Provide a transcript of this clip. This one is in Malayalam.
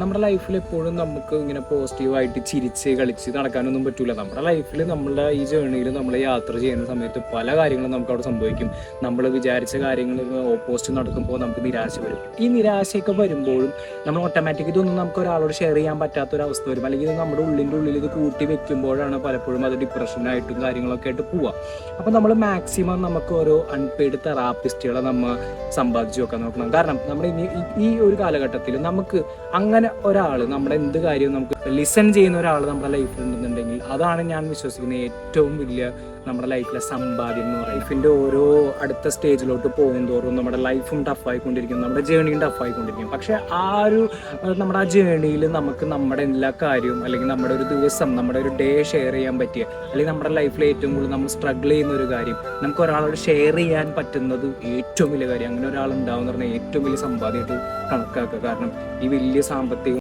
നമ്മുടെ ലൈഫിൽ എപ്പോഴും നമുക്ക് ഇങ്ങനെ പോസിറ്റീവായിട്ട് ചിരിച്ച് കളിച്ച് നടക്കാനൊന്നും പറ്റില്ല. നമ്മുടെ ലൈഫിൽ നമ്മളുടെ ഈ ജേർണിയിൽ നമ്മൾ യാത്ര ചെയ്യുന്ന സമയത്ത് പല കാര്യങ്ങളും നമുക്ക് അവിടെ സംഭവിക്കും. നമ്മൾ വിചാരിച്ച കാര്യങ്ങൾ ഓപ്പോസിറ്റ് നടക്കുമ്പോൾ നമുക്ക് നിരാശ വരും. ഈ നിരാശയൊക്കെ വരുമ്പോഴും നമ്മൾ ഓട്ടോമാറ്റിക് ഇതൊന്നും നമുക്ക് ഒരാളോട് ഷെയർ ചെയ്യാൻ പറ്റാത്തൊരവസ്ഥ വരും. അല്ലെങ്കിൽ ഇത് നമ്മുടെ ഉള്ളിൽ ഇത് കൂട്ടി വെക്കുമ്പോഴാണ് പലപ്പോഴും അത് ഡിപ്രഷനായിട്ടും കാര്യങ്ങളൊക്കെ ആയിട്ട് പോവുക. അപ്പോൾ നമ്മൾ മാക്സിമം നമുക്ക് ഓരോ അൺപെയ്ഡ് തെറാപ്പിസ്റ്റുകളെ നമ്മൾ സമ്പാദിച്ചു വെക്കാൻ നോക്കണം. കാരണം നമ്മുടെ ഈ ഒരു കാലഘട്ടത്തിൽ നമുക്ക് അങ്ങനെ ഒരാൾ നമ്മുടെ എന്ത് കാര്യവും നമുക്ക് ലിസൺ ചെയ്യുന്ന ഒരാൾ നമ്മുടെ ലൈഫിൽ ഉണ്ടെന്നുണ്ടെങ്കിൽ അതാണ് ഞാൻ വിശ്വസിക്കുന്ന ഏറ്റവും വലിയ നമ്മുടെ ലൈഫിലെ സമ്പാദ്യം എന്ന് പറയുന്നത്. ലൈഫിൻ്റെ ഓരോ അടുത്ത സ്റ്റേജിലോട്ട് പോകുന്തോറും നമ്മുടെ ലൈഫും ടഫായിക്കൊണ്ടിരിക്കും, നമ്മുടെ ജേണിയും ടഫായിക്കൊണ്ടിരിക്കും. പക്ഷെ നമ്മുടെ ആ ജേണിയിൽ നമുക്ക് നമ്മുടെ എല്ലാ കാര്യവും അല്ലെങ്കിൽ നമ്മുടെ ഒരു ദിവസം നമ്മുടെ ഒരു ഡേ ഷെയർ ചെയ്യാൻ പറ്റിയ അല്ലെങ്കിൽ നമ്മുടെ ലൈഫിൽ ഏറ്റവും കൂടുതൽ നമ്മൾ സ്ട്രഗിൾ ചെയ്യുന്ന ഒരു കാര്യം നമുക്ക് ഒരാളോട് ഷെയർ ചെയ്യാൻ പറ്റുന്നത് ഏറ്റവും വലിയ കാര്യം. അങ്ങനെ ഒരാളുണ്ടാവുമെന്ന് പറഞ്ഞാൽ ഏറ്റവും വലിയ സമ്പാദ്യമായിട്ട് കണക്കാക്കുക. കാരണം ഈ വലിയ സാമ്പത്തിക